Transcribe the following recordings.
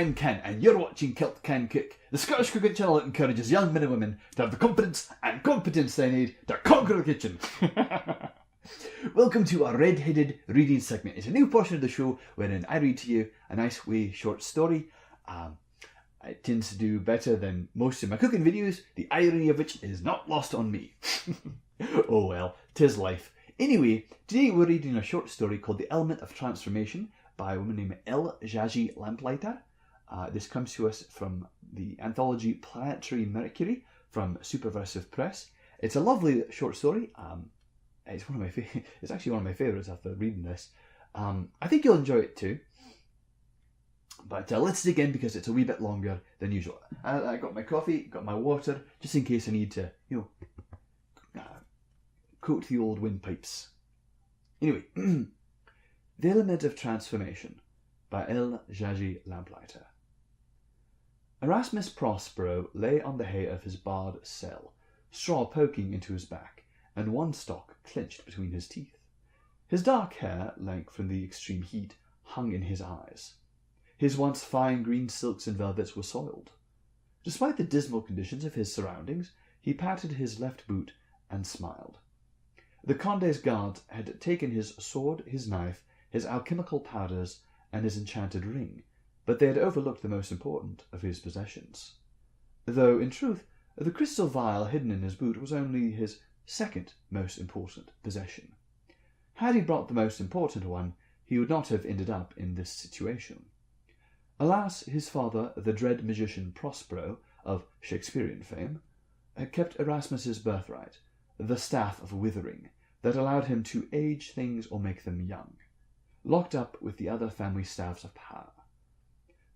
I'm Ken, and you're watching Kilt Ken Cook, the Scottish cooking channel that encourages young men and women to have the confidence and competence they need to conquer the kitchen. Welcome to our red-headed reading segment. It's a new portion of the show wherein I read to you a nice wee short story. It tends to do better than most of my cooking videos, the irony of which is not lost on me. Oh well, 'tis life. Anyway, today we're reading a short story called The Element of Transformation by a woman named Jagi Lamplighter. This comes to us from the anthology Planetary Mercury from Superversive Press. It's a lovely short story. It's actually one of my favourites after reading this. I think you'll enjoy it too. But let's dig in because it's a wee bit longer than usual. I got my coffee, got my water, just in case I need to, coat the old windpipes. Anyway, The Element of Transformation by Jagi Lamplighter. Erasmus Prospero lay on the hay of his barred cell, straw poking into his back, and one stalk clenched between his teeth. His dark hair, lank from the extreme heat, hung in his eyes. His once fine green silks and velvets were soiled. Despite the dismal conditions of his surroundings, he patted his left boot and smiled. The Conde's guards had taken his sword, his knife, his alchemical powders, and his enchanted ring, but they had overlooked the most important of his possessions. Though, in truth, the crystal vial hidden in his boot was only his second most important possession. Had he brought the most important one, he would not have ended up in this situation. Alas, his father, the dread magician Prospero, of Shakespearean fame, had kept Erasmus's birthright, the staff of withering, that allowed him to age things or make them young, locked up with the other family staffs of power.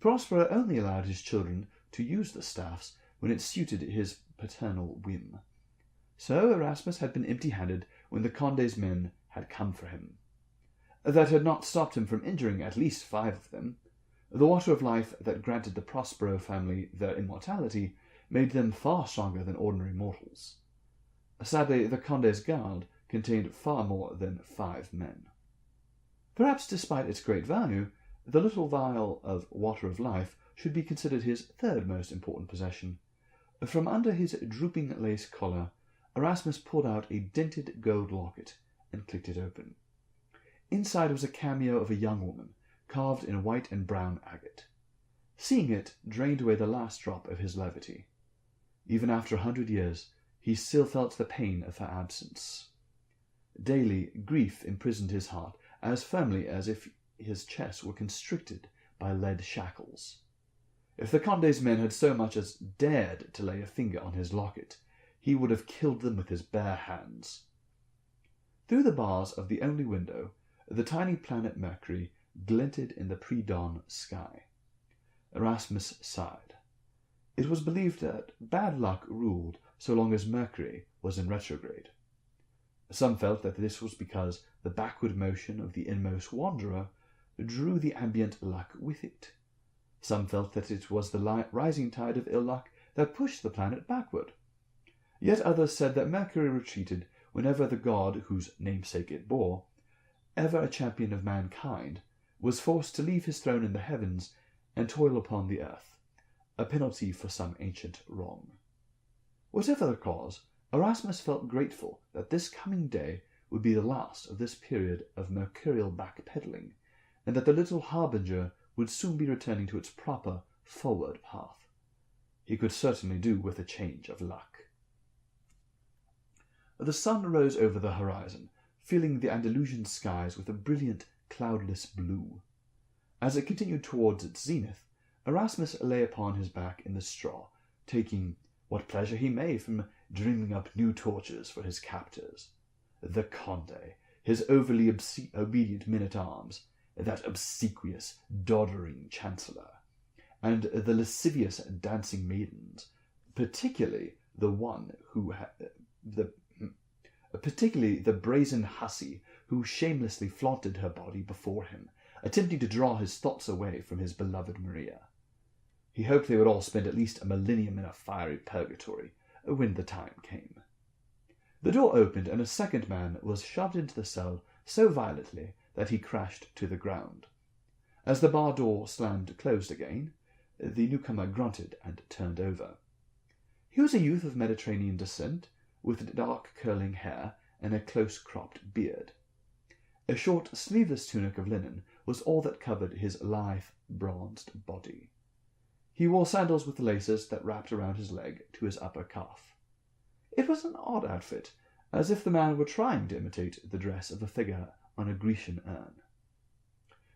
Prospero only allowed his children to use the staffs when it suited his paternal whim. So Erasmus had been empty-handed when the Conde's men had come for him. That had not stopped him from injuring at least 5 of them. The water of life that granted the Prospero family their immortality made them far stronger than ordinary mortals. Sadly, the Conde's guard contained far more than 5 men. Perhaps despite its great value, the little vial of water of life should be considered his third most important possession. From under his drooping lace collar, Erasmus pulled out a dented gold locket and clicked it open. Inside was a cameo of a young woman, carved in white and brown agate. Seeing it drained away the last drop of his levity. Even after 100 years, he still felt the pain of her absence. Daily, grief imprisoned his heart as firmly as if his chest were constricted by lead shackles. If the Conde's men had so much as dared to lay a finger on his locket, he would have killed them with his bare hands. Through the bars of the only window, the tiny planet Mercury glinted in the pre-dawn sky. Erasmus sighed. It was believed that bad luck ruled so long as Mercury was in retrograde. Some felt that this was because the backward motion of the inmost wanderer drew the ambient luck with it. Some felt that it was the rising tide of ill luck that pushed the planet backward. Yet others said that Mercury retreated whenever the god whose namesake it bore, ever a champion of mankind, was forced to leave his throne in the heavens and toil upon the earth, a penalty for some ancient wrong. Whatever the cause, Erasmus felt grateful that this coming day would be the last of this period of mercurial backpedaling, and that the little harbinger would soon be returning to its proper forward path. He could certainly do with a change of luck. The sun rose over the horizon, filling the Andalusian skies with a brilliant, cloudless blue. As it continued towards its zenith, Erasmus lay upon his back in the straw, taking what pleasure he may from dreaming up new tortures for his captors. The Conde, his overly obedient men-at-arms, that obsequious, doddering chancellor, and the lascivious dancing maidens, particularly the brazen hussy who shamelessly flaunted her body before him, attempting to draw his thoughts away from his beloved Maria. He hoped they would all spend at least a millennium in a fiery purgatory when the time came. The door opened, and a second man was shoved into the cell so violently that he crashed to the ground. As the bar door slammed closed again, The newcomer grunted and turned over. He was a youth of Mediterranean descent, with dark curling hair and a close-cropped beard. A short, sleeveless tunic of linen was all that covered his lithe, bronzed body. He wore sandals with laces that wrapped around his leg to his upper calf. It was an odd outfit, as if the man were trying to imitate the dress of a figure on a Grecian urn.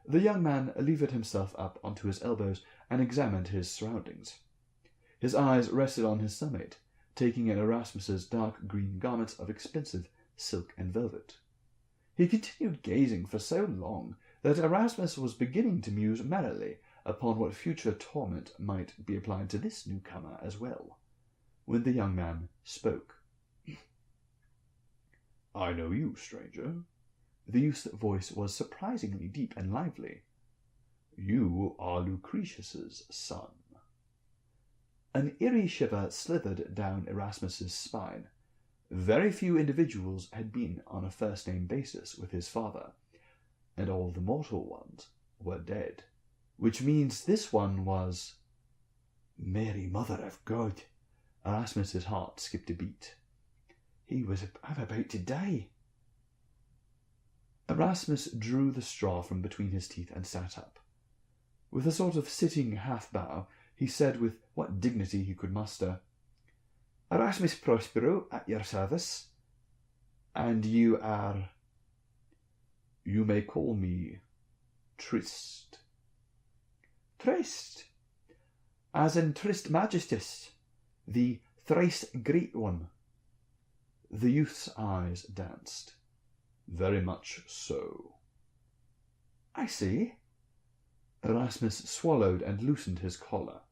The young man levered himself up onto his elbows and examined his surroundings. His eyes rested on his cellmate, taking in Erasmus's dark green garments of expensive silk and velvet. He continued gazing for so long that Erasmus was beginning to muse merrily upon what future torment might be applied to this newcomer as well, when the young man spoke. "I know you, stranger." The youth's voice was surprisingly deep and lively. "You are Lucretius's son." An eerie shiver slithered down Erasmus's spine. Very few individuals had been on a first-name basis with his father, and all the mortal ones were dead, which means this one was... Mary, Mother of God! Erasmus's heart skipped a beat. I'm about to die. Erasmus drew the straw from between his teeth and sat up. With a sort of sitting half-bow, he said with what dignity he could muster, "Erasmus Prospero, at your service. And you are—" "You may call me Trist." "Trist? As in Trist Majestus, the thrice great one?" The youth's eyes danced. "Very much so." "I see." Erasmus swallowed and loosened his collar.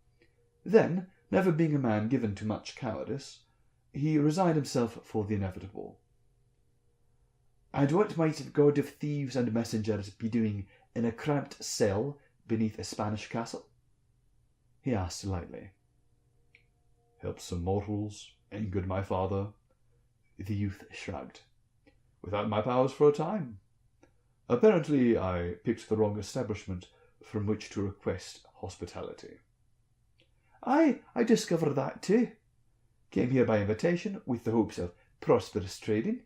Then, never being a man given to much cowardice, he resigned himself for the inevitable. "And what might a god of thieves and messengers be doing in a cramped cell beneath a Spanish castle?" he asked lightly. "Help some mortals, angered my father." The youth shrugged. "Without my powers for a time. Apparently I picked the wrong establishment from which to request hospitality." I discovered that too. Came here by invitation with the hopes of prosperous trading.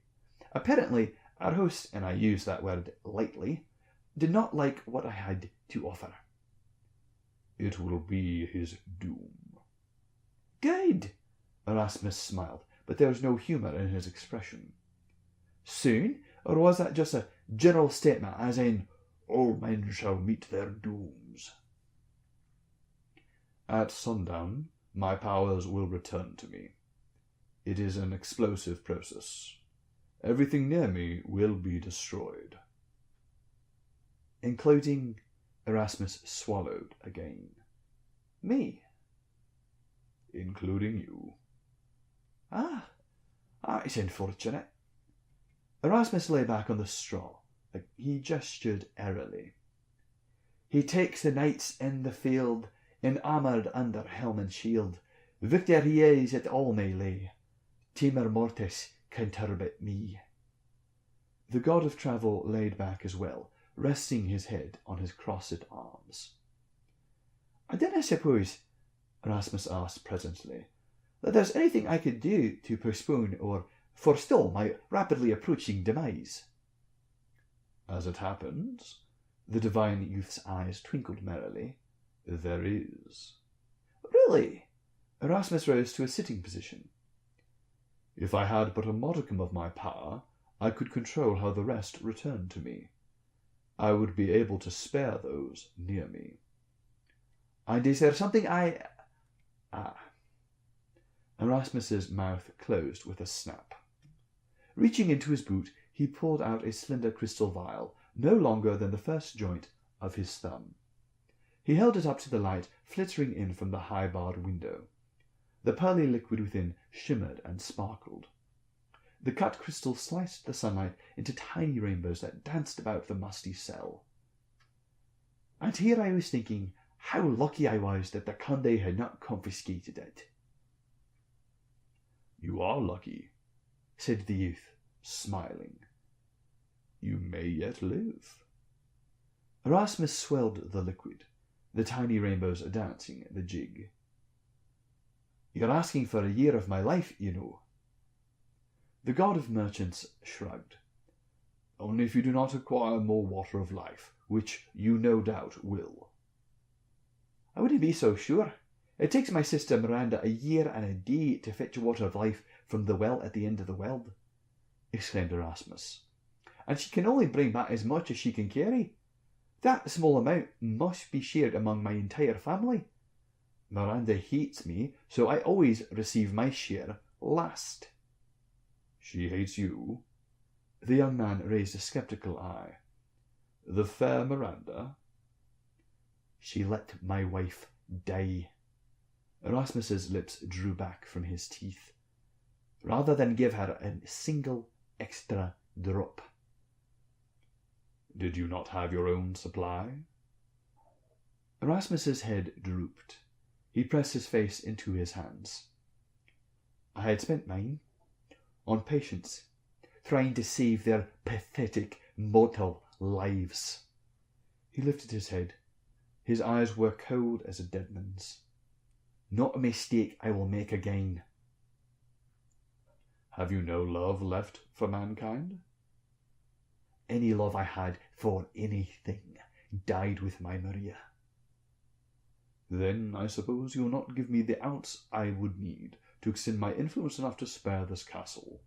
Apparently, our host, and I use that word lightly, did not like what I had to offer." "It will be his doom." "Good!" Erasmus smiled, but there was no humour in his expression. "Soon, or was that just a general statement, as in, all men shall meet their dooms?" "At sundown, my powers will return to me. It is an explosive process. Everything near me will be destroyed." "Including—" Erasmus swallowed again. "Me?" "Including you." "Ah, it's unfortunate." Erasmus lay back on the straw. He gestured airily. "He takes the knights in the field, enarmoured under helm and shield. Victor he is at all melee. Timor mortis can turbot me." The god of travel laid back as well, resting his head on his crossed arms. "I don't suppose," Erasmus asked presently, "that there's anything I could do to postpone or forestall my rapidly approaching demise?" "As it happens," the divine youth's eyes twinkled merrily, "there is." "Really?" Erasmus rose to a sitting position. "If I had but a modicum of my power, I could control how the rest returned to me. I would be able to spare those near me." "And is there something Erasmus's mouth closed with a snap. Reaching into his boot, he pulled out a slender crystal vial, no longer than the first joint of his thumb. He held it up to the light flittering in from the high-barred window. The pearly liquid within shimmered and sparkled. The cut crystal sliced the sunlight into tiny rainbows that danced about the musty cell. "And here I was thinking how lucky I was that the Conde had not confiscated it." "You are lucky," said the youth, smiling. "You may yet live." Erasmus swelled the liquid. the tiny rainbows dancing the jig. "You're asking for a year of my life, you know." The god of merchants shrugged. "Only if you do not acquire more water of life, which you no doubt will." "I wouldn't be so sure. It takes my sister Miranda a year and a day to fetch water of life from the well at the end of the world," exclaimed Erasmus. "And she can only bring back as much as she can carry. That small amount must be shared among my entire family. Miranda hates me, so I always receive my share last." "She hates you?" The young man raised a sceptical eye. "The fair Miranda?" "She let my wife die." Erasmus's lips drew back from his teeth. "Rather than give her a single extra drop." "Did you not have your own supply?" Erasmus's head drooped. He pressed his face into his hands. "I had spent mine on patients, trying to save their pathetic mortal lives." He lifted his head. His eyes were cold as a dead man's. "Not a mistake I will make again." "Have you no love left for mankind?" "Any love I had for anything died with my Maria." "Then I suppose you will not give me the ounce I would need to extend my influence enough to spare this castle."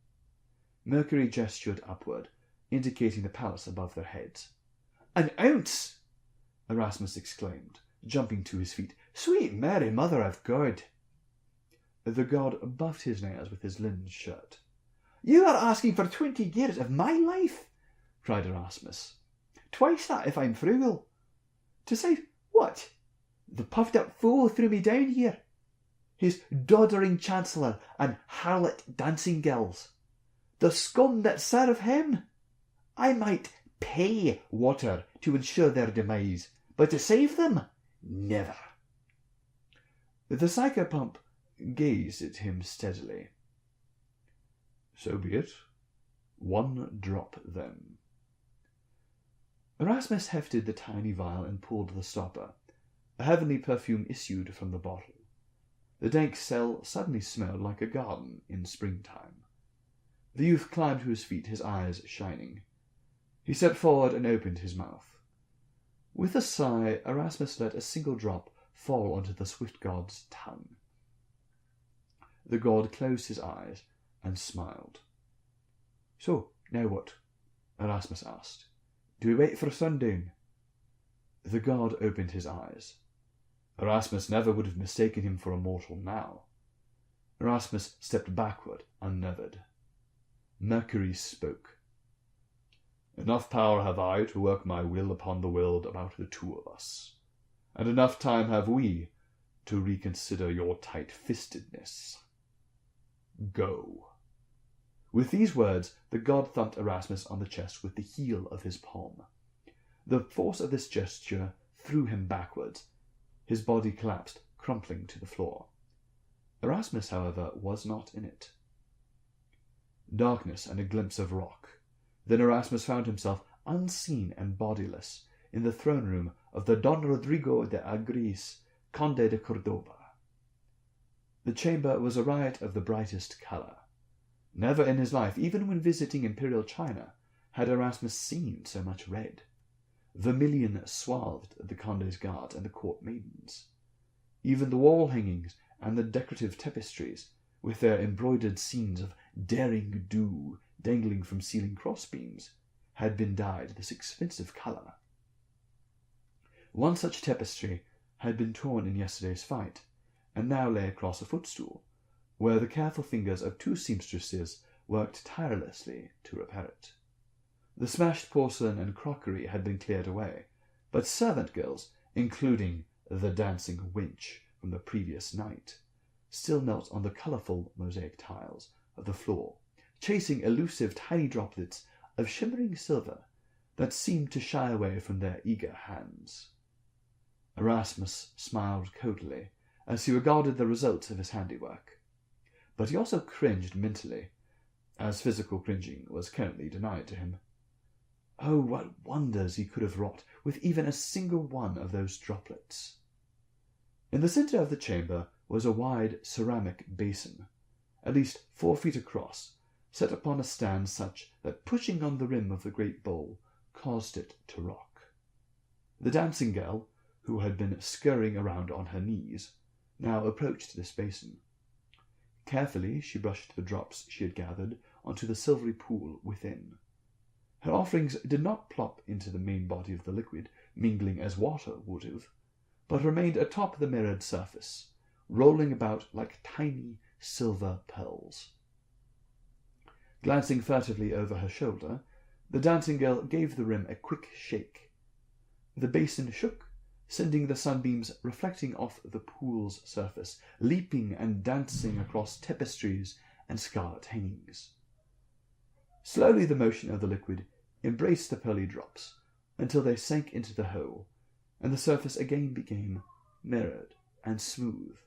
Mercury gestured upward, indicating the palace above their heads. "An ounce!" Erasmus exclaimed, jumping to his feet. "Sweet Mary, Mother of God!" The god buffed his nails with his linen shirt. "You are asking for 20 years of my life!" cried Erasmus. "Twice that if I'm frugal. To save what? The puffed-up fool threw me down here. His doddering chancellor and harlot dancing girls. The scum that serve him. I might pay water to ensure their demise, but to save them? Never." The psychopomp gazed at him steadily. "So be it. 1 drop, then." Erasmus hefted the tiny vial and pulled the stopper. A heavenly perfume issued from the bottle. The dank cell suddenly smelled like a garden in springtime. The youth climbed to his feet, his eyes shining. He stepped forward and opened his mouth. With a sigh, Erasmus let a single drop fall onto the swift god's tongue. The god closed his eyes and smiled. "So, now what?" Erasmus asked. "Do we wait for sundown?" The god opened his eyes. Erasmus never would have mistaken him for a mortal now. Erasmus stepped backward, unnerved. Mercury spoke. "Enough power have I to work my will upon the world about the 2 of us, and enough time have we to reconsider your tight-fistedness. Go." With these words, the god thumped Erasmus on the chest with the heel of his palm. The force of this gesture threw him backwards. His body collapsed, crumpling to the floor. Erasmus, however, was not in it. Darkness and a glimpse of rock. Then Erasmus found himself unseen and bodiless in the throne room of the Don Rodrigo de Agris, Conde de Cordoba. The chamber was a riot of the brightest colour. Never in his life, even when visiting Imperial China, had Erasmus seen so much red. Vermilion swathed the Conde's guards and the court maidens. Even the wall hangings and the decorative tapestries, with their embroidered scenes of daring do dangling from ceiling crossbeams, had been dyed this expensive colour. One such tapestry had been torn in yesterday's fight, and now lay across a footstool, where the careful fingers of 2 seamstresses worked tirelessly to repair it. The smashed porcelain and crockery had been cleared away, but servant girls, including the dancing wench from the previous night, still knelt on the colourful mosaic tiles of the floor, chasing elusive tiny droplets of shimmering silver that seemed to shy away from their eager hands. Erasmus smiled coldly as he regarded the results of his handiwork, but he also cringed mentally, as physical cringing was currently denied to him. Oh, what wonders he could have wrought with even a single one of those droplets! In the centre of the chamber was a wide ceramic basin, at least 4 feet across, set upon a stand such that pushing on the rim of the great bowl caused it to rock. The dancing girl, who had been scurrying around on her knees, now approached this basin. Carefully she brushed the drops she had gathered onto the silvery pool within. Her offerings did not plop into the main body of the liquid, mingling as water would have, but remained atop the mirrored surface, rolling about like tiny silver pearls. Glancing furtively over her shoulder, the dancing girl gave the rim a quick shake. The basin shook, sending the sunbeams reflecting off the pool's surface, leaping and dancing across tapestries and scarlet hangings. Slowly the motion of the liquid embraced the pearly drops until they sank into the hole, and the surface again became mirrored and smooth.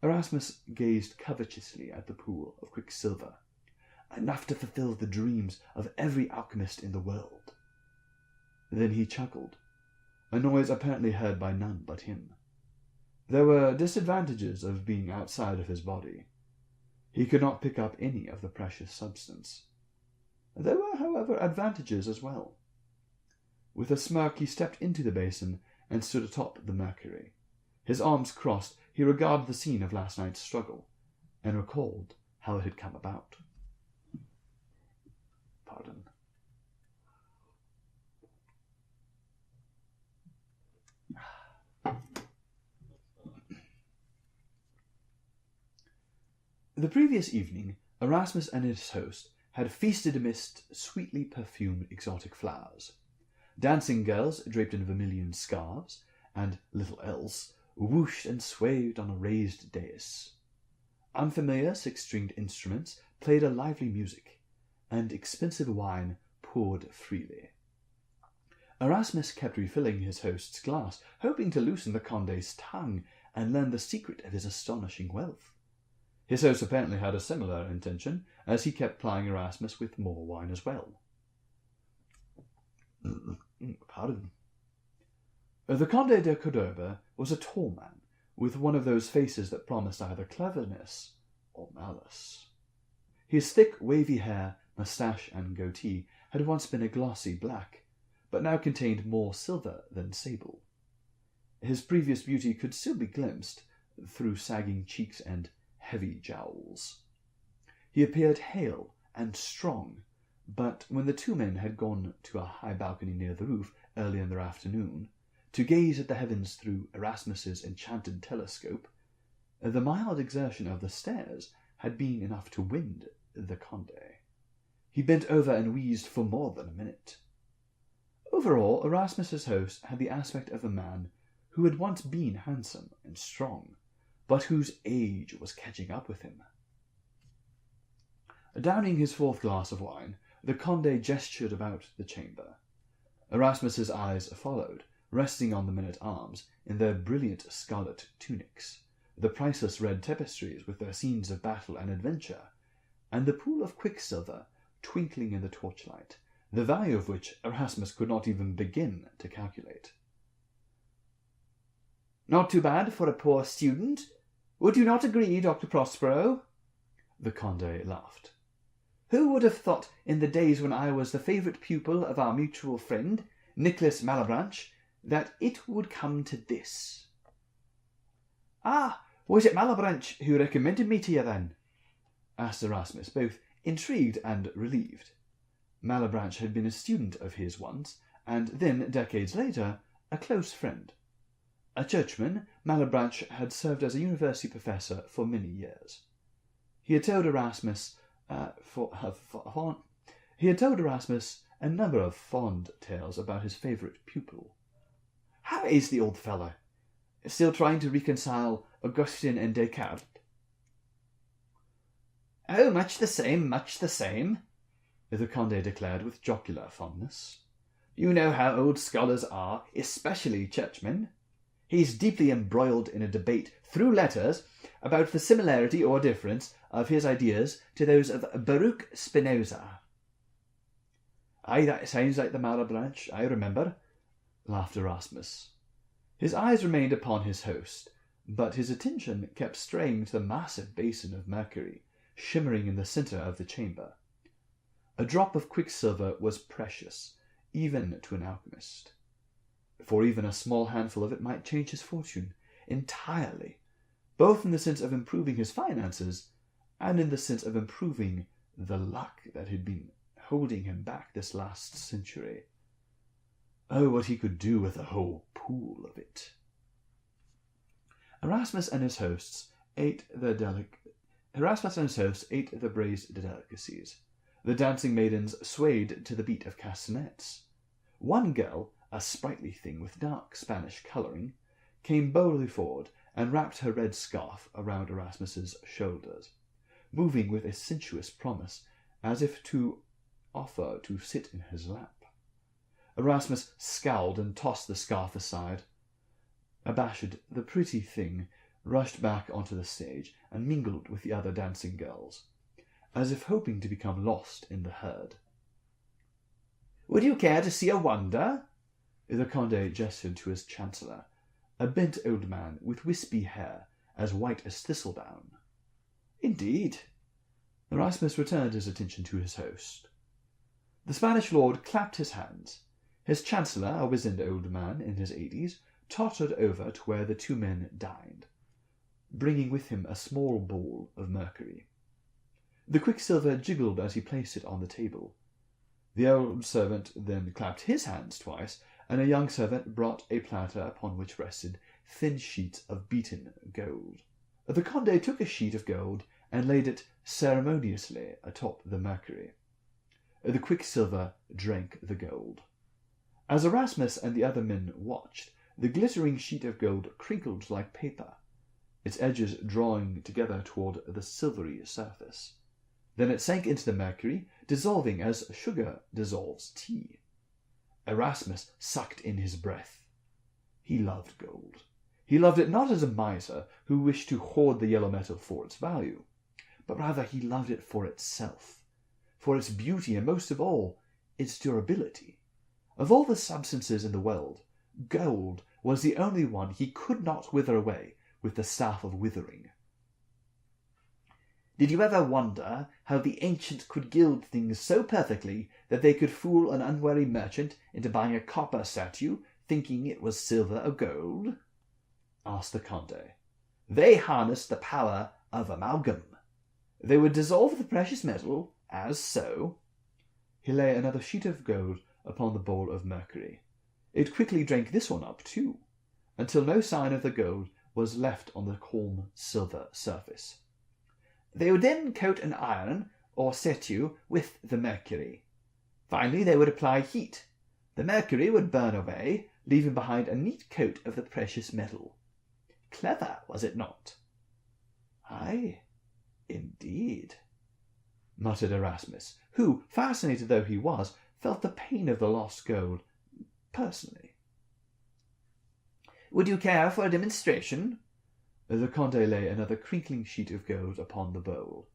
Erasmus gazed covetously at the pool of quicksilver, enough to fulfill the dreams of every alchemist in the world. Then he chuckled, a noise apparently heard by none but him. There were disadvantages of being outside of his body. He could not pick up any of the precious substance. There were, however, advantages as well. With a smirk he stepped into the basin and stood atop the Mercury. His arms crossed, he regarded the scene of last night's struggle, and recalled how it had come about. Pardon. The previous evening, Erasmus and his host had feasted amidst sweetly perfumed exotic flowers. Dancing girls draped in vermilion scarves, and little elves, whooshed and swayed on a raised dais. Unfamiliar six-stringed instruments played a lively music, and expensive wine poured freely. Erasmus kept refilling his host's glass, hoping to loosen the Conde's tongue and learn the secret of his astonishing wealth. His host apparently had a similar intention, as he kept plying Erasmus with more wine as well. Pardon. The Conde de Cordoba was a tall man, with one of those faces that promised either cleverness or malice. His thick, wavy hair, moustache, and goatee had once been a glossy black, but now contained more silver than sable. His previous beauty could still be glimpsed through sagging cheeks and heavy jowls. He appeared hale and strong, but when the two men had gone to a high balcony near the roof early in the afternoon, to gaze at the heavens through Erasmus's enchanted telescope, the mild exertion of the stairs had been enough to wind the Conde. He bent over and wheezed for more than a minute. Overall, Erasmus's host had the aspect of a man who had once been handsome and strong, but whose age was catching up with him. Downing his fourth glass of wine, the Conde gestured about the chamber. Erasmus's eyes followed, resting on the men-at-arms in their brilliant scarlet tunics, the priceless red tapestries with their scenes of battle and adventure, and the pool of quicksilver twinkling in the torchlight, the value of which Erasmus could not even begin to calculate. "Not too bad for a poor student. Would you not agree, Dr. Prospero?" The Conde laughed. "Who would have thought in the days when I was the favourite pupil of our mutual friend, Nicholas Malebranche, that it would come to this?" "Ah, was it Malebranche who recommended me to you, then?" asked Erasmus, both intrigued and relieved. Malebranche had been a student of his once, and then, decades later, a close friend. A churchman, Malebranche had served as a university professor for many years. He had told Erasmus a number of fond tales about his favourite pupil. "How is the old fellow? Still trying to reconcile Augustine and Descartes?" "Oh, much the same, the Conde declared with jocular fondness. "You know how old scholars are, especially churchmen. He's deeply embroiled in a debate, through letters, about the similarity or difference of his ideas to those of Baruch Spinoza." Aye, that sounds like the Malebranche, I remember, laughed Erasmus. His eyes remained upon his host, but his attention kept straying to the massive basin of mercury, shimmering in the centre of the chamber. A drop of quicksilver was precious, even to an alchemist, for even a small handful of it might change his fortune entirely, both in the sense of improving his finances and in the sense of improving the luck that had been holding him back this last century. Oh, what he could do with a whole pool of it. Erasmus and his hosts ate the braised delicacies. The dancing maidens swayed to the beat of castanets. One girl, a sprightly thing with dark Spanish colouring, came boldly forward and wrapped her red scarf around Erasmus's shoulders, moving with a sensuous promise, as if to offer to sit in his lap. Erasmus scowled and tossed the scarf aside. Abashed, the pretty thing rushed back onto the stage and mingled with the other dancing girls, as if hoping to become lost in the herd. "Would you care to see a wonder?" The Conde gestured to his chancellor, a bent old man with wispy hair as white as thistledown. "Indeed." Erasmus returned his attention to his host. The Spanish lord clapped his hands. His chancellor, a wizened old man in his 80s, tottered over to where the two men dined, bringing with him a small ball of mercury. The quicksilver jiggled as he placed it on the table. The old servant then clapped his hands twice, and a young servant brought a platter upon which rested thin sheets of beaten gold. The Conde took a sheet of gold and laid it ceremoniously atop the mercury. The quicksilver drank the gold. As Erasmus and the other men watched, the glittering sheet of gold crinkled like paper, its edges drawing together toward the silvery surface. Then it sank into the mercury, dissolving as sugar dissolves tea. Erasmus sucked in his breath. He loved gold. He loved it not as a miser who wished to hoard the yellow metal for its value, but rather he loved it for itself, for its beauty, and most of all, its durability. Of all the substances in the world, gold was the only one he could not wither away with the staff of withering. "Did you ever wonder how the ancients could gild things so perfectly that they could fool an unwary merchant into buying a copper statue, thinking it was silver or gold?" asked the Conde. "They harnessed the power of amalgam. They would dissolve the precious metal, as so." He lay another sheet of gold upon the bowl of mercury. It quickly drank this one up too, until no sign of the gold was left on the calm silver surface. "They would then coat an iron or statue with the mercury. Finally, they would apply heat. The mercury would burn away, leaving behind a neat coat of the precious metal. Clever, was it not?" "Aye, indeed," muttered Erasmus, who, fascinated though he was, felt the pain of the lost gold personally. "Would you care for a demonstration?" The Conde lay another crinkling sheet of gold upon the bowl.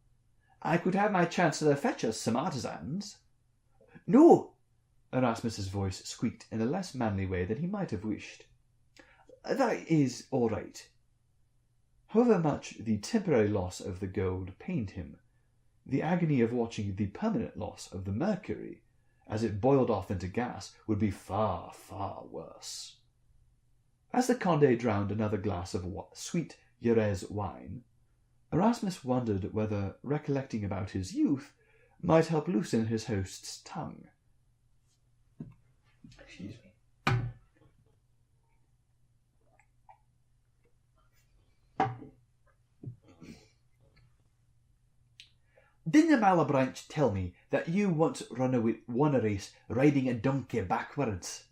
"I could have my chancellor fetch us some artisans." "No!" Erasmus's voice squeaked in a less manly way than he might have wished. "That is all right." However much the temporary loss of the gold pained him, the agony of watching the permanent loss of the mercury, as it boiled off into gas, would be far, far worse. As the Conde drowned another glass of sweet Jerez wine, Erasmus wondered whether recollecting about his youth might help loosen his host's tongue. Excuse me. "Didn't the Malebranche tell me that you once won a race riding a donkey backwards?"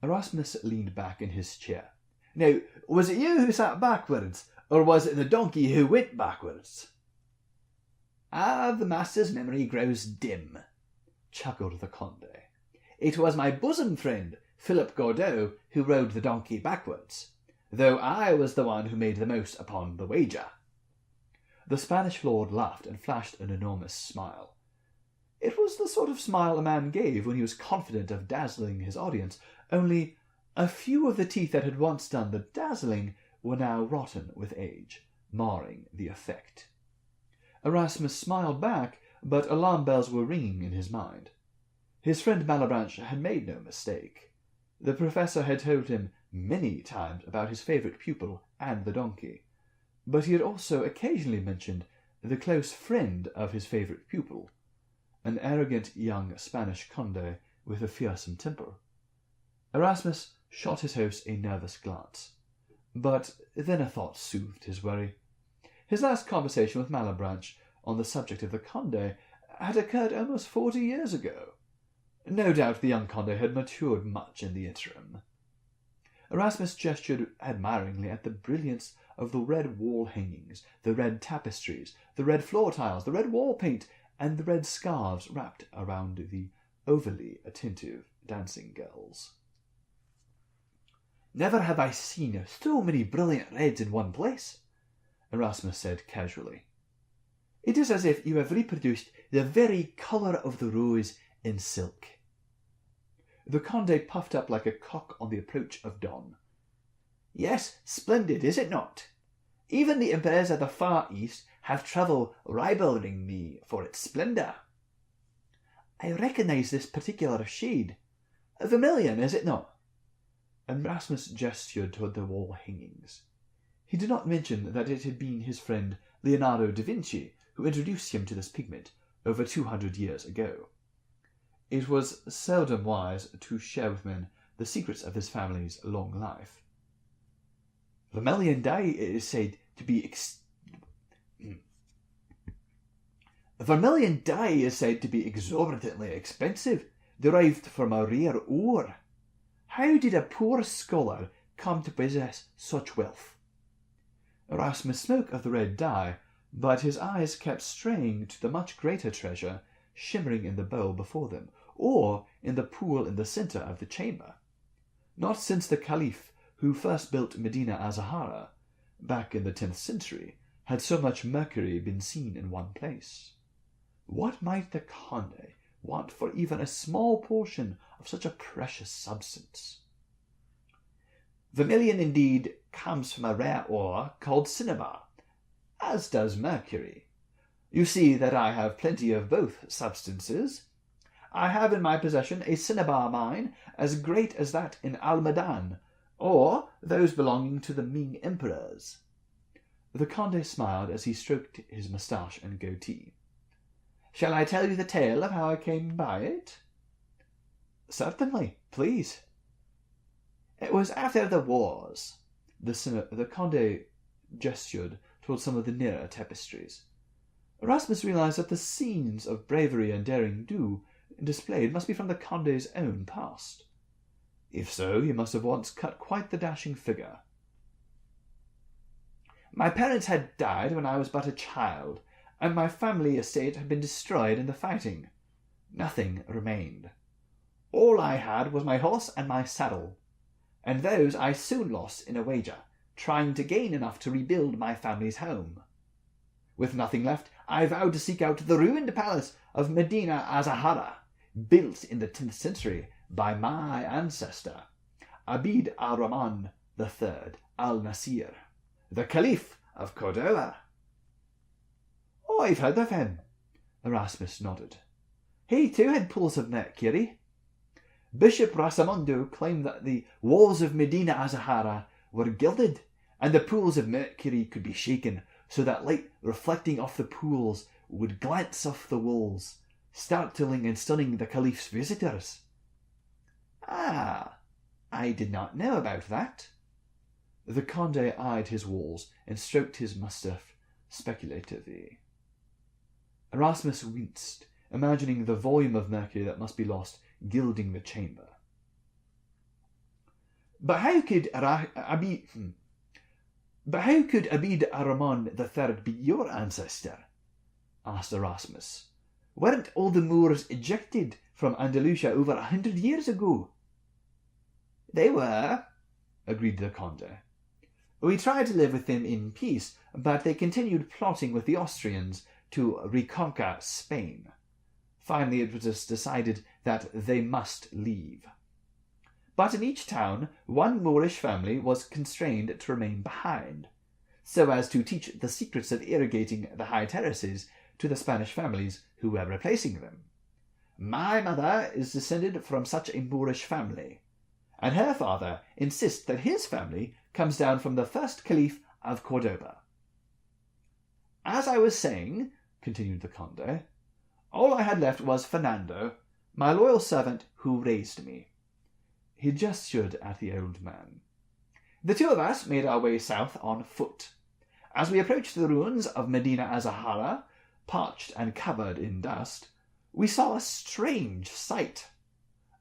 Erasmus leaned back in his chair. "Now, was it you who sat backwards, or was it the donkey who went backwards?" "Ah, the master's memory grows dim," chuckled the Conde. "It was my bosom friend, Philip Gordeau, who rode the donkey backwards, though I was the one who made the most upon the wager." The Spanish lord laughed and flashed an enormous smile. It was the sort of smile a man gave when he was confident of dazzling his audience, only a few of the teeth that had once done the dazzling were now rotten with age, marring the effect. Erasmus smiled back, but alarm bells were ringing in his mind. His friend Malebranche had made no mistake. The professor had told him many times about his favourite pupil and the donkey, but he had also occasionally mentioned the close friend of his favourite pupil, an arrogant young Spanish conde with a fearsome temper. Erasmus shot his host a nervous glance, but then a thought soothed his worry. His last conversation with Malebranche on the subject of the conde had occurred almost 40 years ago. No doubt the young conde had matured much in the interim. Erasmus gestured admiringly at the brilliance of the red wall hangings, the red tapestries, the red floor tiles, the red wall paint, and the red scarves wrapped around the overly attentive dancing girls. "Never have I seen so many brilliant reds in one place," Erasmus said casually. "It is as if you have reproduced the very colour of the rose in silk." The conde puffed up like a cock on the approach of dawn. "Yes, splendid, is it not? Even the emperors of the Far East have trouble rivaling me for its splendour. I recognise this particular shade. Vermilion, is it not?" And Erasmus gestured toward the wall hangings. He did not mention that it had been his friend Leonardo da Vinci who introduced him to this pigment over 200 years ago. It was seldom wise to share with men the secrets of his family's long life. Vermilion dye is said to be exorbitantly expensive, derived from a rare ore. How did a poor scholar come to possess such wealth?" Erasmus spoke of the red dye, but his eyes kept straying to the much greater treasure shimmering in the bowl before them, or in the pool in the centre of the chamber. Not since the Caliph who first built Medina Azahara, back in the 10th century, had so much mercury been seen in one place. What might the conde want for even a small portion of such a precious substance? "Vermilion, indeed, comes from a rare ore called cinnabar, as does mercury. You see that I have plenty of both substances. I have in my possession a cinnabar mine as great as that in Almadan, or those belonging to the Ming emperors." The conde smiled as he stroked his moustache and goatee. "Shall I tell you the tale of how I came by it?" "Certainly, please." "It was after the wars." The conde gestured towards some of the nearer tapestries. Erasmus realized that the scenes of bravery and daring-do displayed must be from the conde's own past. If so, he must have once cut quite the dashing figure. "My parents had died when I was but a child, and my family estate had been destroyed in the fighting. Nothing remained. All I had was my horse and my saddle, and those I soon lost in a wager, trying to gain enough to rebuild my family's home. With nothing left, I vowed to seek out the ruined palace of Medina Azahara, built in the 10th century by my ancestor, Abd al-Rahman III al-Nasir, the Caliph of Cordova." "Oh, I've heard of him." Erasmus nodded. "He too had pools of mercury. Bishop Rasamundo claimed that the walls of Medina Azahara were gilded, and the pools of mercury could be shaken so that light reflecting off the pools would glance off the walls, startling and stunning the Caliph's visitors." "Ah, I did not know about that." The conde eyed his walls and stroked his moustache speculatively. Erasmus winced, imagining the volume of mercury that must be lost gilding the chamber. But how could Abd al-Rahman III be your ancestor?" asked Erasmus. "Weren't all the Moors ejected from Andalusia over 100 years ago?" "They were," agreed the conde. "We tried to live with them in peace, but they continued plotting with the Austrians to reconquer Spain. Finally, it was decided that they must leave. But in each town, one Moorish family was constrained to remain behind, so as to teach the secrets of irrigating the high terraces to the Spanish families who were replacing them. My mother is descended from such a Moorish family, and her father insists that his family comes down from the first Caliph of Cordoba. As I was saying, continued the Conde, all I had left was Fernando, my loyal servant who raised me. He gestured at the old man. The two of us made our way south on foot. As we approached the ruins of Medina Azahara, parched and covered in dust, we saw a strange sight.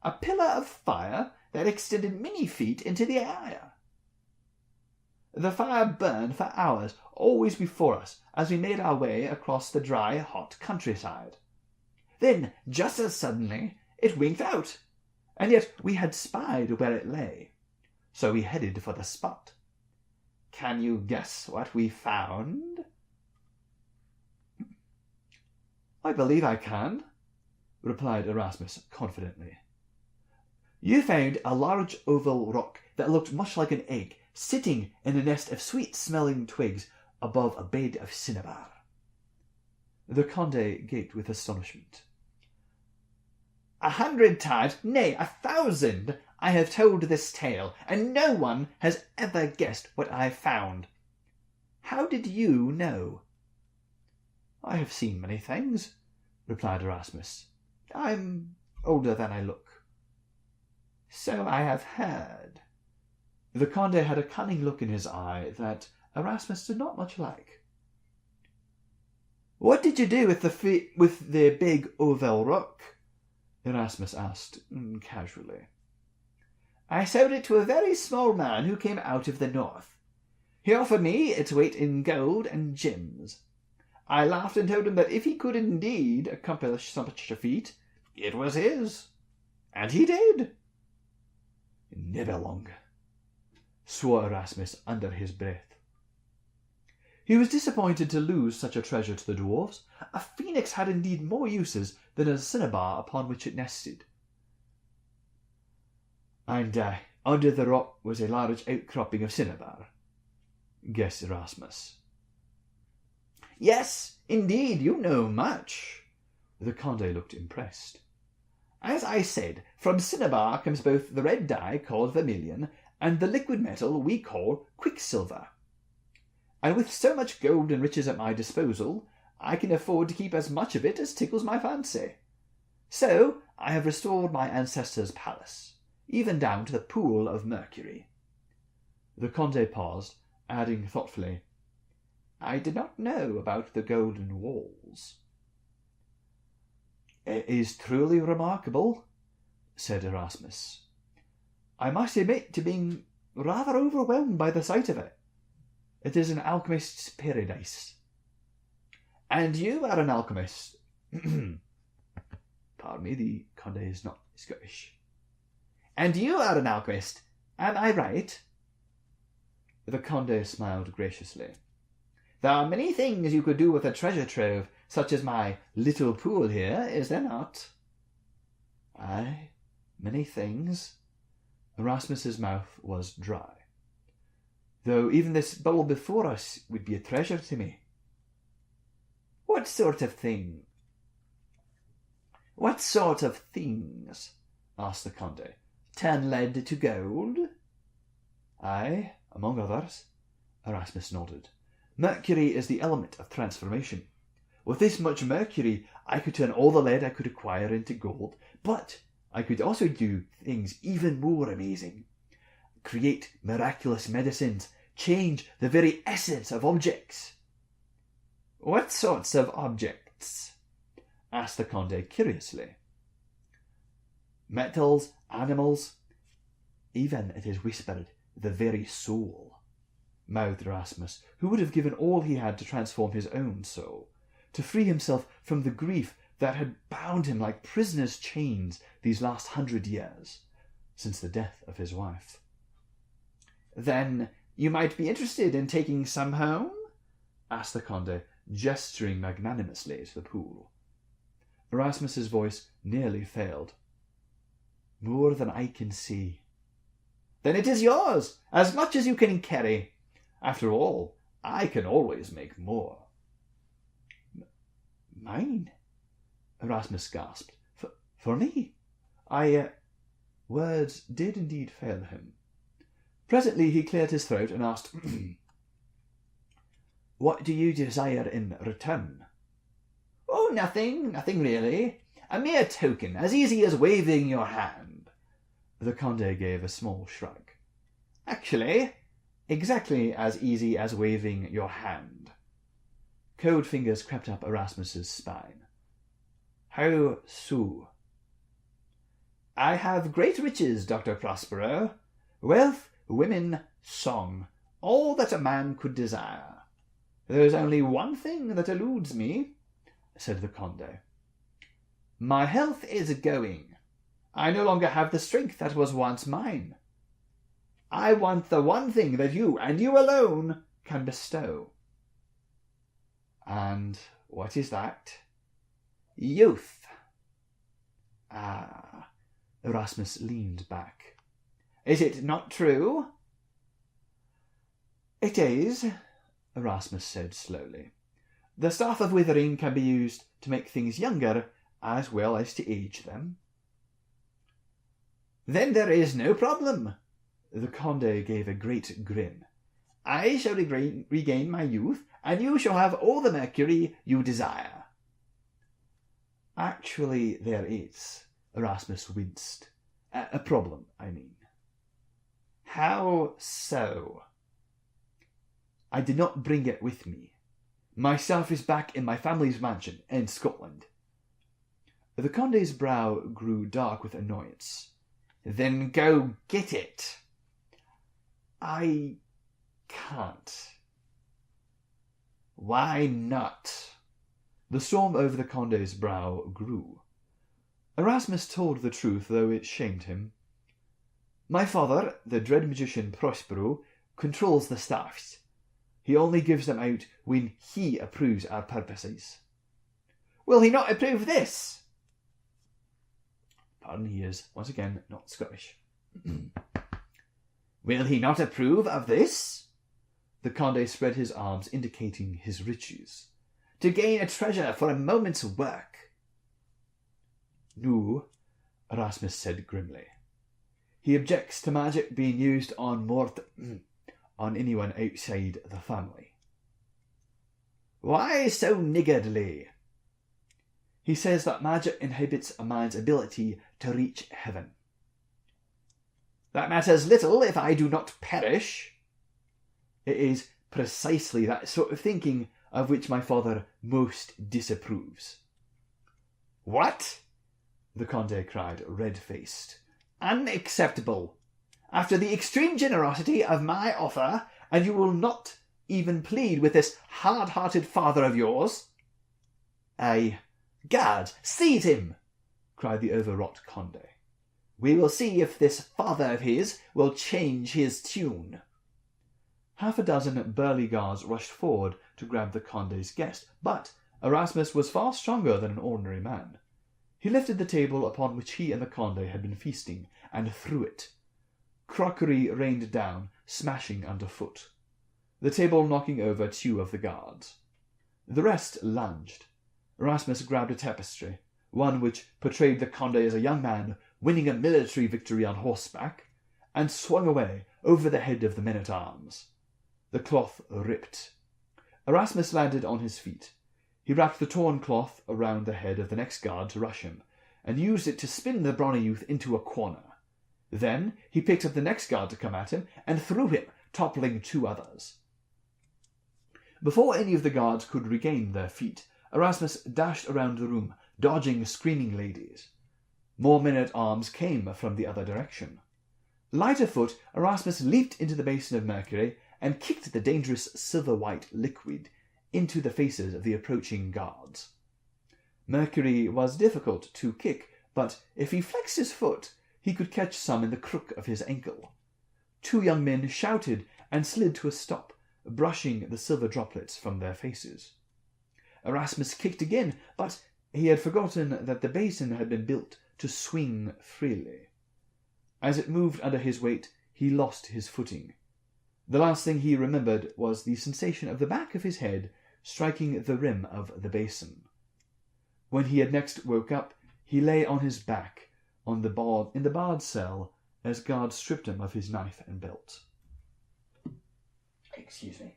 A pillar of fire that extended many feet into the air. The fire burned for hours, always before us, as we made our way across the dry, hot countryside. Then, just as suddenly, it winked out, and yet we had spied where it lay, so we headed for the spot. Can you guess what we found? I believe I can, replied Erasmus confidently. You found a large oval rock that looked much like an egg, sitting in a nest of sweet-smelling twigs above a bed of cinnabar. The Conde gaped with astonishment. 100 times, nay, 1,000, I have told this tale, and no one has ever guessed what I found. How did you know? I have seen many things, replied Erasmus. I'm older than I look. So I have heard. The Conde had a cunning look in his eye that Erasmus did not much like. What did you do with the big oval rock? Erasmus asked casually. I sold it to a very small man who came out of the north. He offered me its weight in gold and gems. I laughed and told him that if he could indeed accomplish such a feat, it was his. And he did. Never long, swore Erasmus under his breath. He was disappointed to lose such a treasure to the dwarfs. A phoenix had indeed more uses than a cinnabar upon which it nested. And under the rock was a large outcropping of cinnabar, guessed Erasmus. Yes, indeed, you know much. The Conde looked impressed. As I said, from cinnabar comes both the red dye called vermilion and the liquid metal we call quicksilver. And with so much gold and riches at my disposal, I can afford to keep as much of it as tickles my fancy. So I have restored my ancestors' palace, even down to the pool of Mercury. The Conde paused, adding thoughtfully, I did not know about the golden walls. It is truly remarkable, said Erasmus. I must admit to being rather overwhelmed by the sight of it. It is an alchemist's paradise. And you are an alchemist. Pardon me, the Conde is not Scottish. And you are an alchemist, am I right? The Conde smiled graciously. There are many things you could do with a treasure trove, such as my little pool here, is there not? Aye, many things. Erasmus's mouth was dry. Though even this bubble before us would be a treasure to me. What sort of thing? What sort of things? Asked the Conde. Turn lead to gold? Aye, among others. Erasmus nodded. Mercury is the element of transformation. With this much mercury, I could turn all the lead I could acquire into gold, but I could also do things even more amazing. Create miraculous medicines, change the very essence of objects. What sorts of objects? Asked the Conde curiously. Metals, animals, even, it is whispered, the very soul, mouthed Erasmus, who would have given all he had to transform his own soul, to free himself from the grief that had bound him like prisoner's chains these last 100 years, since the death of his wife. Then you might be interested in taking some home? Asked the Conde, gesturing magnanimously to the pool. Erasmus's voice nearly failed. "More than I can see." "Then it is yours, as much as you can carry. After all, I can always make more." "Mine?" Erasmus gasped. For me? Words did indeed fail him. Presently he cleared his throat and asked, "What do you desire in return?" "Oh, nothing really. A mere token, as easy as waving your hand." The Conde gave a small shrug. "Actually, exactly as easy as waving your hand." Cold fingers crept up Erasmus's spine. "How so?" "I have great riches, Dr. Prospero. Wealth, women, song, all that a man could desire. There is only one thing that eludes me," said the Conde. "My health is going. I no longer have the strength that was once mine. I want the one thing that you, and you alone, can bestow." "And what is that?" "Youth." "Ah." Erasmus leaned back. "Is it not true?" "It is," Erasmus said slowly. "The staff of withering can be used to make things younger as well as to age them." "Then there is no problem." The Conde gave a great grin. "I shall regain my youth, and you shall have all the Mercury you desire." "Actually, there is." Erasmus winced. A problem, I mean." "How so?" "I did not bring it with me. My staff is back in my family's mansion in Scotland." The Conde's brow grew dark with annoyance. "Then go get it." "I can't." "Why not?" The storm over the Conde's brow grew. Erasmus told the truth, though it shamed him. "My father, the dread magician Prospero, controls the staffs. He only gives them out when he approves our purposes." "Will he not approve this?" Pardon, he is, once again, not Scottish. "Will he not approve of this?" The Conde spread his arms, indicating his riches. "To gain a treasure for a moment's work." "No," Erasmus said grimly. "He objects to magic being used on on anyone outside the family." "Why so niggardly?" "He says that magic inhibits a man's ability to reach heaven." "That matters little if I do not perish." "It is precisely that sort of thinking of which my father most disapproves." "What?" the Conde cried, red-faced. "Unacceptable. After the extreme generosity of my offer, and you will not even plead with this hard-hearted father of yours?" "Aye." "Guards, seize him!" cried the overwrought Conde. "We will see if this father of his will change his tune." Half a dozen burly guards rushed forward to grab the Conde's guest, but Erasmus was far stronger than an ordinary man. He lifted the table upon which he and the Conde had been feasting, and threw it. Crockery rained down, smashing underfoot, the table knocking over 2 of the guards. The rest lunged. Erasmus grabbed a tapestry, one which portrayed the Conde as a young man winning a military victory on horseback, and swung away over the head of the men-at-arms. The cloth ripped. Erasmus landed on his feet. He wrapped the torn cloth around the head of the next guard to rush him, and used it to spin the brawny youth into a corner. Then he picked up the next guard to come at him, and threw him, toppling 2 others. Before any of the guards could regain their feet, Erasmus dashed around the room, dodging screaming ladies. More men-at-arms came from the other direction. Light of foot, Erasmus leaped into the basin of Mercury, and kicked the dangerous silver-white liquid into the faces of the approaching guards. Mercury was difficult to kick, but if he flexed his foot, he could catch some in the crook of his ankle. 2 young men shouted and slid to a stop, brushing the silver droplets from their faces. Erasmus kicked again, but He had forgotten that the basin had been built to swing freely. As it moved under his weight, he lost his footing. The last thing he remembered was the sensation of the back of his head striking the rim of the basin. When he had next woke up, he lay on his back in the barred cell as guards stripped him of his knife and belt. Excuse me.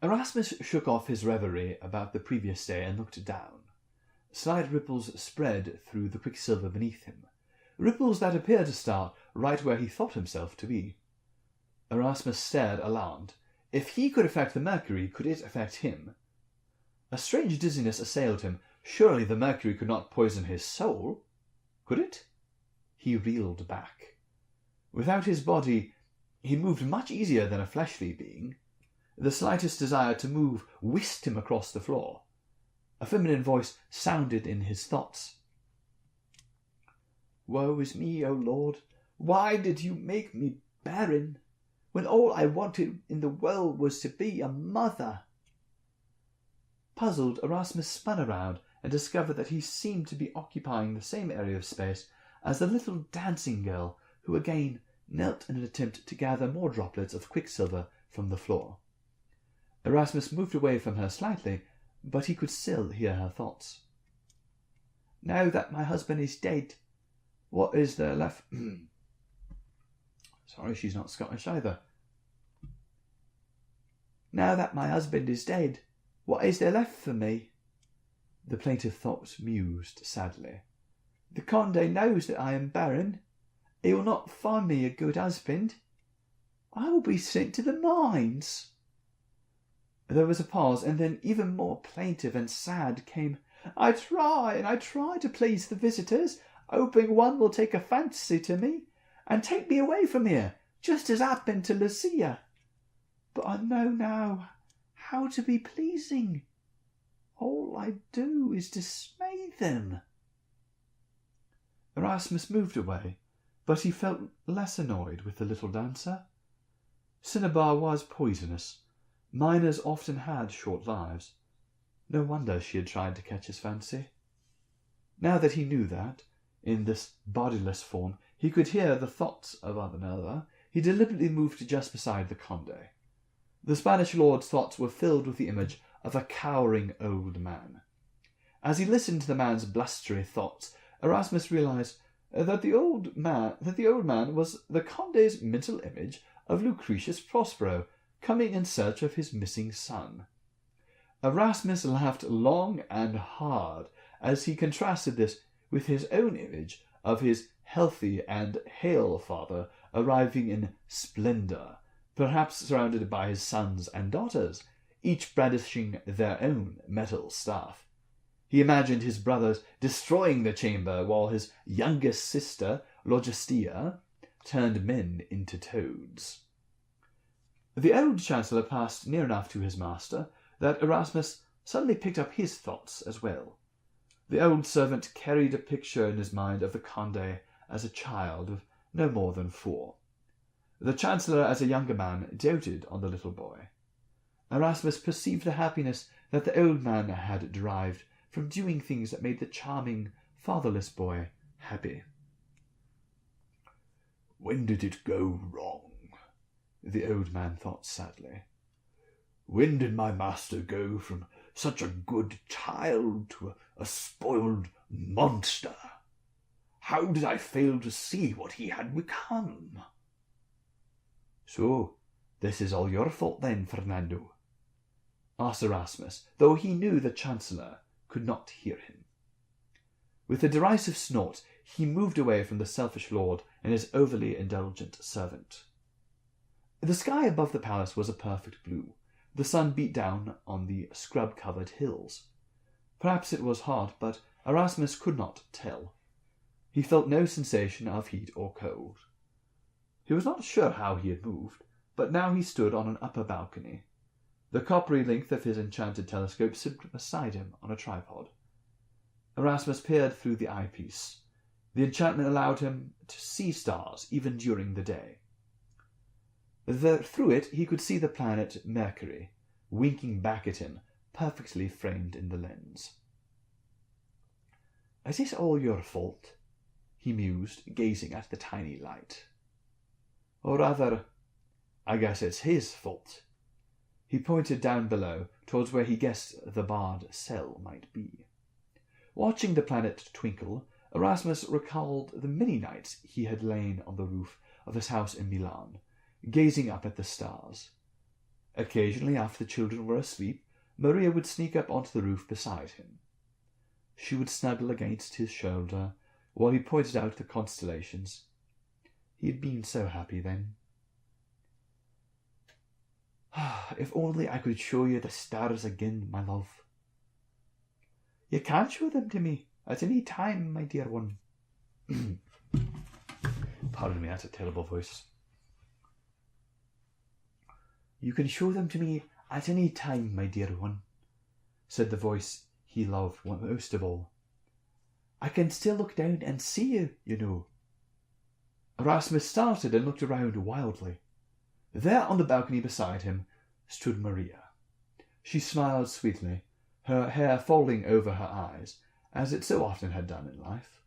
Erasmus shook off his reverie about the previous day and looked down. Slight ripples spread through the quicksilver beneath him, ripples that appeared to start right where he thought himself to be. Erasmus stared, alarmed. If he could affect the Mercury, could it affect him? A strange dizziness assailed him. Surely the Mercury could not poison his soul? Could it? He reeled back. Without his body, he moved much easier than a fleshly being. The slightest desire to move whisked him across the floor. A feminine voice sounded in his thoughts. "Woe is me, O Lord! Why did you make me barren, when all I wanted in the world was to be a mother?" Puzzled, Erasmus spun around and discovered that he seemed to be occupying the same area of space as the little dancing girl who again knelt in an attempt to gather more droplets of quicksilver from the floor. Erasmus moved away from her slightly, but he could still hear her thoughts. "Now that my husband is dead, what is there left?" Sorry, she's not Scottish either. "Now that my husband is dead, what is there left for me?" The plaintive thought mused sadly. "The Conde knows that I am barren. He will not find me a good husband. I will be sent to the mines." There was a pause, and then, even more plaintive and sad, came, I try to please the visitors, hoping one will take a fancy to me, and take me away from here, just as happened to Lucia. But I know now how to be pleasing. All I do is dismay them." Erasmus moved away, but he felt less annoyed with the little dancer. Cinnabar was poisonous. Miners often had short lives. No wonder she had tried to catch his fancy. Now that he knew that, in this bodiless form, he could hear the thoughts of another, he deliberately moved just beside the Conde. The Spanish lord's thoughts were filled with the image of a cowering old man. As he listened to the man's blustery thoughts, Erasmus realized that the old man was the Conde's mental image of Lucretius Prospero, coming in search of his missing son. Erasmus laughed long and hard as he contrasted this with his own image of his healthy and hale father arriving in splendour, perhaps surrounded by his sons and daughters, each brandishing their own metal staff. He imagined his brothers destroying the chamber while his youngest sister, Logistia, turned men into toads. The old chancellor passed near enough to his master that Erasmus suddenly picked up his thoughts as well. The old servant carried a picture in his mind of the Conde as a child of no more than 4. The chancellor, as a younger man, doted on the little boy. Erasmus perceived the happiness that the old man had derived from doing things that made the charming, fatherless boy happy. "When did it go wrong?" the old man thought sadly. "When did my master go from such a good child to a spoiled monster? How did I fail to see what he had become?" "So, this is all your fault then, Fernando?" asked Erasmus, though he knew the Chancellor could not hear him. With a derisive snort, he moved away from the selfish lord and his overly indulgent servant. The sky above the palace was a perfect blue. The sun beat down on the scrub-covered hills. Perhaps it was hot, but Erasmus could not tell. He felt no sensation of heat or cold. He was not sure how he had moved, but now he stood on an upper balcony. The coppery length of his enchanted telescope stood beside him on a tripod. Erasmus peered through the eyepiece. The enchantment allowed him to see stars even during the day. Through it he could see the planet Mercury, winking back at him, perfectly framed in the lens. "Is this all your fault?" he mused, gazing at the tiny light. "Or rather, I guess it's his fault." He pointed down below, towards where he guessed the barred cell might be. Watching the planet twinkle, Erasmus recalled the many nights he had lain on the roof of his house in Milan, gazing up at the stars. Occasionally, after the children were asleep, Maria would sneak up onto the roof beside him. She would snuggle against his shoulder while he pointed out the constellations. He had been so happy then. "If only I could show you the stars again, my love." "You can show them to me at any time, my dear one." Pardon me, that's a terrible voice. "You can show them to me at any time, my dear one," said the voice he loved most of all. "I can still look down and see you, you know." Erasmus started and looked around wildly. There on the balcony beside him stood Maria. She smiled sweetly, her hair falling over her eyes, as it so often had done in life.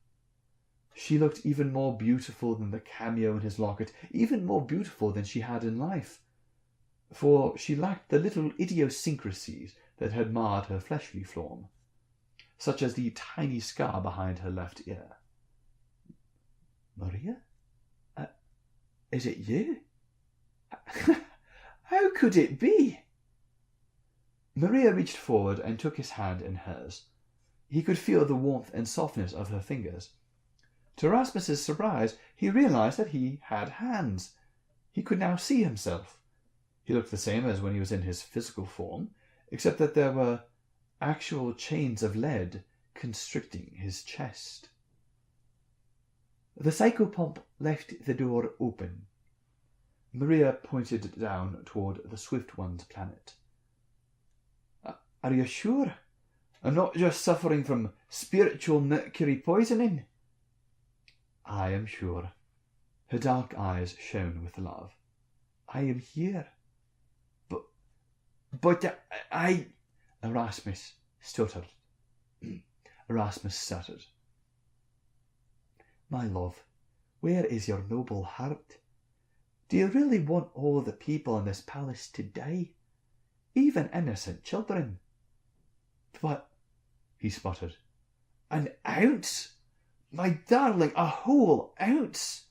She looked even more beautiful than the cameo in his locket, even more beautiful than she had in life, for she lacked the little idiosyncrasies that had marred her fleshly form, such as the tiny scar behind her left ear. "Maria? Is it you? How could it be?" Maria reached forward and took his hand in hers. He could feel the warmth and softness of her fingers. To Erasmus's surprise, he realized that he had hands. He could now see himself. He looked the same as when he was in his physical form, except that there were actual chains of lead constricting his chest. "The psychopomp left the door open." Maria pointed down toward the Swift One's planet. "Are you sure? I'm not just suffering from spiritual Mercury poisoning?" "I am sure." Her dark eyes shone with love. "I am here." But I... Erasmus stuttered. "My love, where is your noble heart? Do you really want all the people in this palace to die? Even innocent children?" "But," he sputtered, "an ounce? My darling, a whole ounce!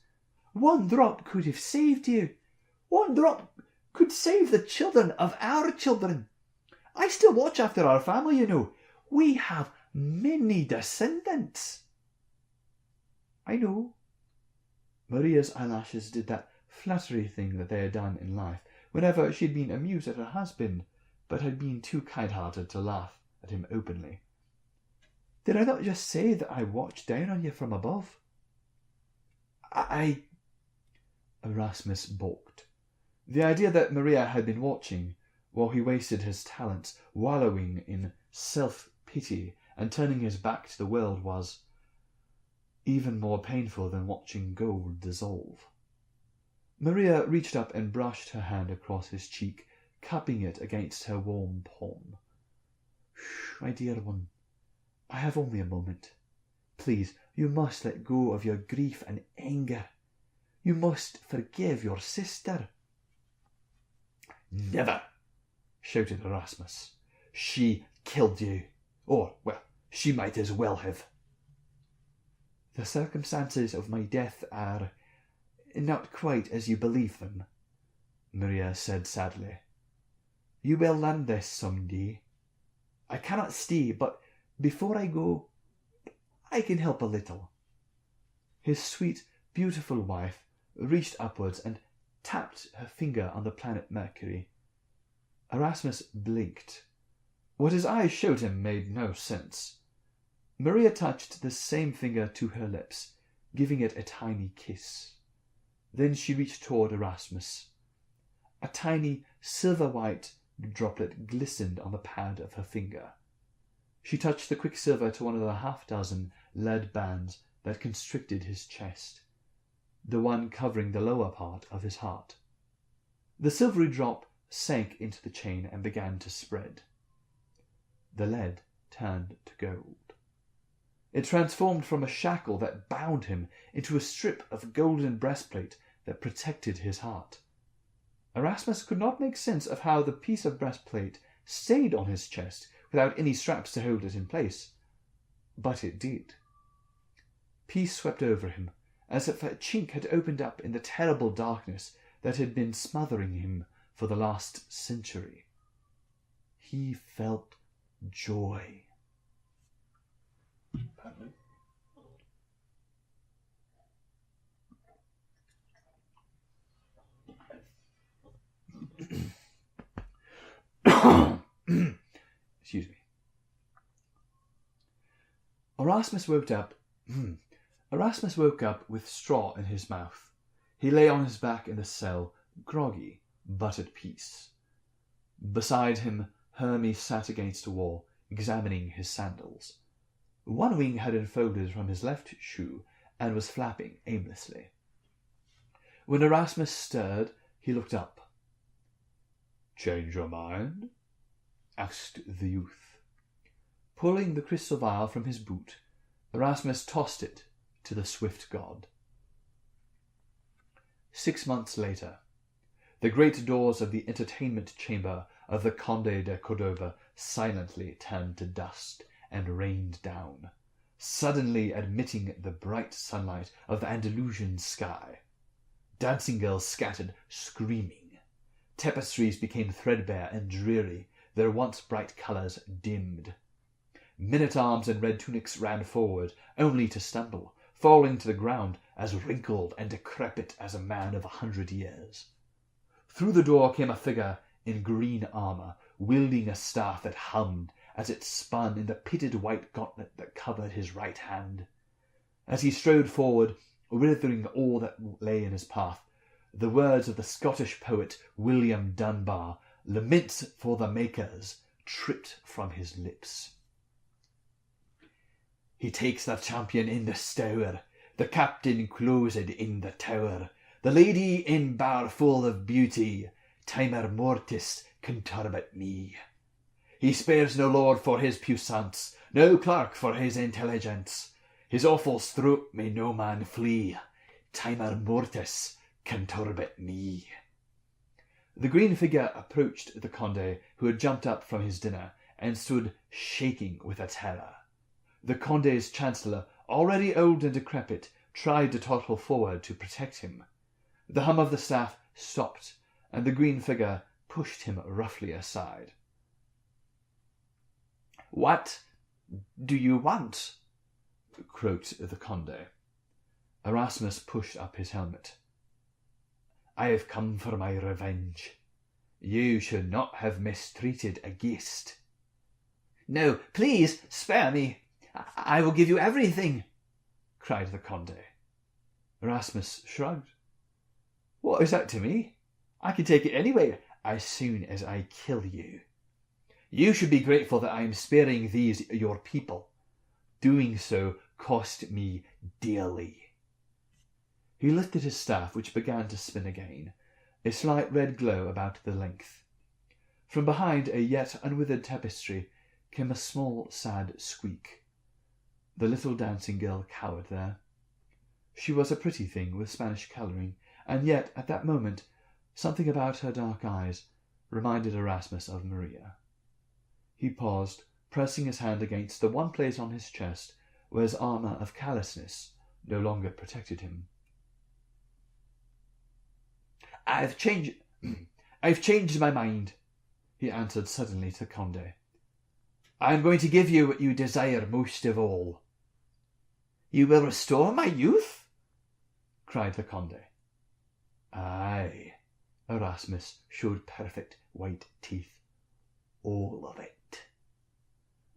One drop could have saved you. One drop could save the children of our children. I still watch after our family, you know. We have many descendants." "I know." Maria's eyelashes did that fluttery thing that they had done in life whenever she had been amused at her husband, but had been too kind-hearted to laugh at him openly. "Did I not just say that I watched down on you from above?" Erasmus balked. The idea that Maria had been watching while he wasted his talents, wallowing in self-pity and turning his back to the world, was even more painful than watching gold dissolve. Maria reached up and brushed her hand across his cheek, cupping it against her warm palm. "Shh, my dear one. I have only a moment. Please, you must let go of your grief and anger. You must forgive your sister." "Never!" shouted Erasmus. "She killed you. Or, well, she might as well have." "The circumstances of my death are not quite as you believe them," Maria said sadly. "You will learn this some day. I cannot stay, but before I go, I can help a little." His sweet, beautiful wife reached upwards and tapped her finger on the planet Mercury. Erasmus blinked. What his eyes showed him made no sense. Maria touched the same finger to her lips, giving it a tiny kiss. Then she reached toward Erasmus. A tiny silver-white droplet glistened on the pad of her finger. She touched the quicksilver to one of the half-dozen lead bands that constricted his chest, the one covering the lower part of his heart. The silvery drop sank into the chain and began to spread. The lead turned to gold. It transformed from a shackle that bound him into a strip of golden breastplate that protected his heart. Erasmus could not make sense of how the piece of breastplate stayed on his chest without any straps to hold it in place, but it did. Peace swept over him, as if a chink had opened up in the terrible darkness that had been smothering him for the last century. He felt joy. Excuse me. Erasmus woke up with straw in his mouth. He lay on his back in the cell, groggy, but at peace. Beside him, Hermes sat against a wall, examining his sandals. One wing had unfolded from his left shoe and was flapping aimlessly. When Erasmus stirred, he looked up. "Change your mind?" asked the youth. Pulling the crystal vial from his boot, Erasmus tossed it to the swift god. 6 months later, the great doors of the entertainment chamber of the Conde de Cordova silently turned to dust and rained down, suddenly admitting the bright sunlight of the Andalusian sky. Dancing girls scattered, screaming. Tapestries became threadbare and dreary, their once bright colours dimmed. Men-at-arms in red tunics ran forward, only to stumble, falling to the ground as wrinkled and decrepit as a man of 100 years. Through the door came a figure in green armour, wielding a staff that hummed as it spun in the pitted white gauntlet that covered his right hand. As he strode forward, withering all that lay in his path, the words of the Scottish poet William Dunbar, "Laments for the Makers," tripped from his lips. "He takes the champion in the stour, the captain closed in the tower, the lady in bower full of beauty, timer mortis conturbit me. He spares no lord for his puissance, no clerk for his intelligence. His awful throat may no man flee, timer mortis conturbit me." The green figure approached the Conde, who had jumped up from his dinner and stood shaking with a terror. The Conde's chancellor, already old and decrepit, tried to topple forward to protect him. The hum of the staff stopped, and the green figure pushed him roughly aside. "What do you want?" croaked the Conde. Erasmus pushed up his helmet. "I have come for my revenge. You should not have mistreated a guest." "No, please, spare me. I will give you everything," cried the Conde. Erasmus shrugged. "What is that to me? I can take it anyway, as soon as I kill you. You should be grateful that I am sparing these your people. Doing so cost me dearly." He lifted his staff, which began to spin again, a slight red glow about the length. From behind a yet unwithered tapestry came a small, sad squeak. The little dancing girl cowered there. She was a pretty thing with Spanish colouring, and yet, at that moment, something about her dark eyes reminded Erasmus of Maria. He paused, pressing his hand against the one place on his chest where his armour of callousness no longer protected him. I've changed my mind," he answered suddenly to Conde. "I am going to give you what you desire most of all." "You will restore my youth?" cried the Conde. "Aye," Erasmus showed perfect white teeth. "All of it."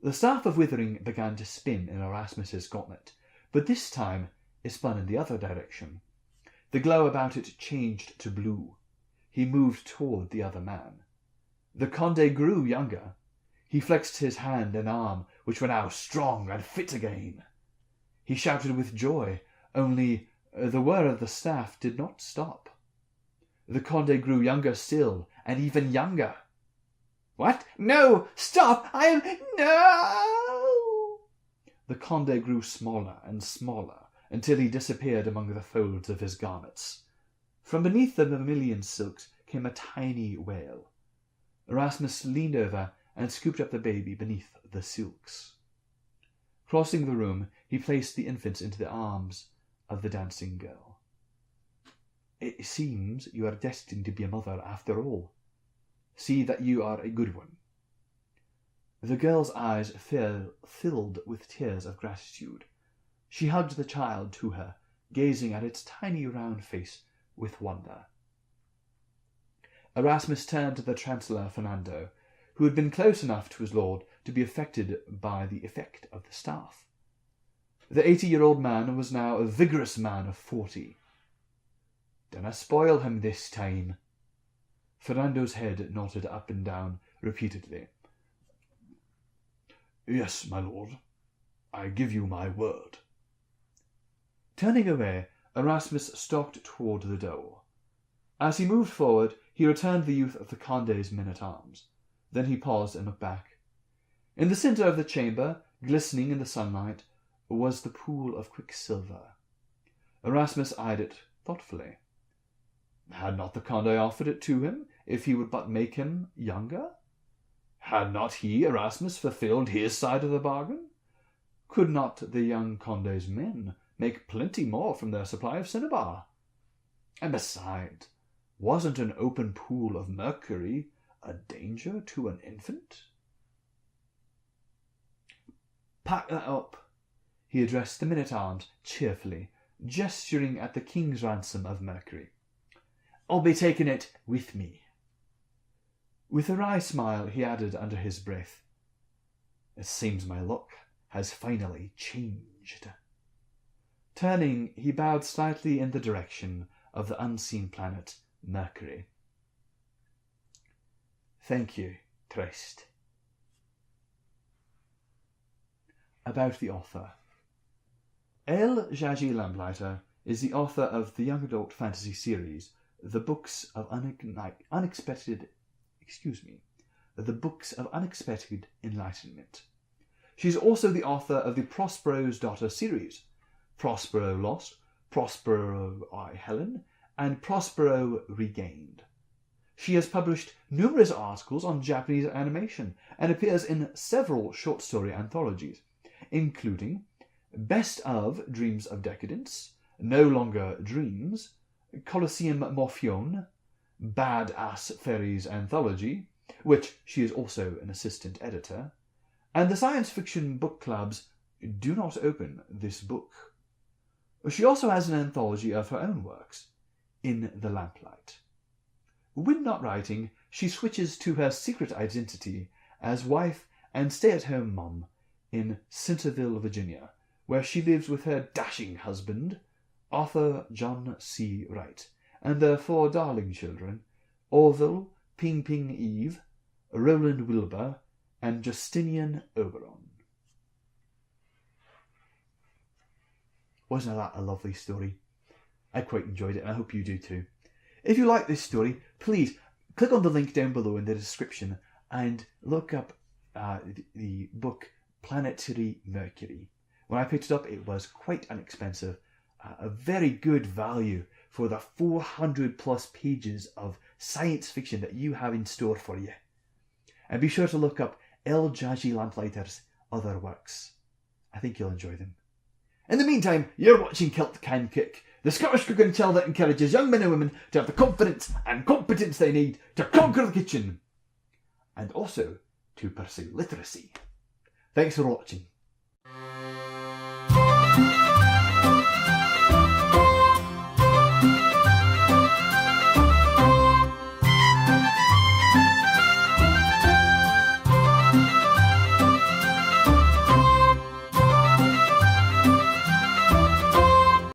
The staff of withering began to spin in Erasmus's gauntlet, but this time it spun in the other direction. The glow about it changed to blue. He moved toward the other man. The Conde grew younger. He flexed his hand and arm, which were now strong and fit again. He shouted with joy, only the whir of the staff did not stop. The Conde grew younger still, and even younger. "What? No! Stop! I am... No!" The Conde grew smaller and smaller, until he disappeared among the folds of his garments. From beneath the vermilion silks came a tiny wail. Erasmus leaned over and scooped up the baby beneath the silks. Crossing the room, he placed the infant into the arms of the dancing girl. "It seems you are destined to be a mother after all. See that you are a good one." The girl's eyes filled with tears of gratitude. She hugged the child to her, gazing at its tiny round face with wonder. Erasmus turned to the Chancellor Fernando, who had been close enough to his lord to be affected by the effect of the staff. The 80-year-old man was now a vigorous man of 40. "Dinna spoil him this time." Fernando's head nodded up and down repeatedly. "Yes, my lord. I give you my word." Turning away, Erasmus stalked toward the door. As he moved forward, he returned the youth of the Conde's men-at-arms. Then he paused and looked back. In the centre of the chamber, glistening in the sunlight, was the pool of quicksilver. Erasmus eyed it thoughtfully. Had not the Conde offered it to him, if he would but make him younger? Had not he, Erasmus, fulfilled his side of the bargain? Could not the young Conde's men make plenty more from their supply of cinnabar? And besides, wasn't an open pool of Mercury a danger to an infant? "Pack that up," he addressed the men-at-arms cheerfully, gesturing at the king's ransom of Mercury. "I'll be taking it with me." With a wry smile, he added under his breath, "It seems my luck has finally changed." Turning, he bowed slightly in the direction of the unseen planet Mercury. "Thank you, Trist." About the author. Jagi Lamplighter is the author of the young adult fantasy series The Books of Unexpected Enlightenment. She is also the author of the Prospero's Daughter series, Prospero Lost, Prospero I Helen, and Prospero Regained. She has published numerous articles on Japanese animation and appears in several short story anthologies, including Best of Dreams of Decadence, No Longer Dreams, Colosseum Morphione, Bad Ass Fairies Anthology, which she is also an assistant editor, and the science fiction book club's Do Not Open This Book. She also has an anthology of her own works, In the Lamplight. When not writing, she switches to her secret identity as wife and stay-at-home mom in Centerville, Virginia, where she lives with her dashing husband, Arthur John C. Wright, and their 4 darling children, Orville, Ping Ping Eve, Roland Wilbur, and Justinian Oberon. Wasn't that a lovely story? I quite enjoyed it, and I hope you do too. If you like this story, please click on the link down below in the description and look up the book Planetary Mercury. When I picked it up, it was quite inexpensive, a very good value for the 400 plus pages of science fiction that you have in store for you. And be sure to look up Jagi Lamplighter's other works. I think you'll enjoy them. In the meantime, you're watching Kilt Can Cook, the Scottish cooking channel that encourages young men and women to have the confidence and competence they need to conquer the kitchen, and also to pursue literacy. Thanks for watching.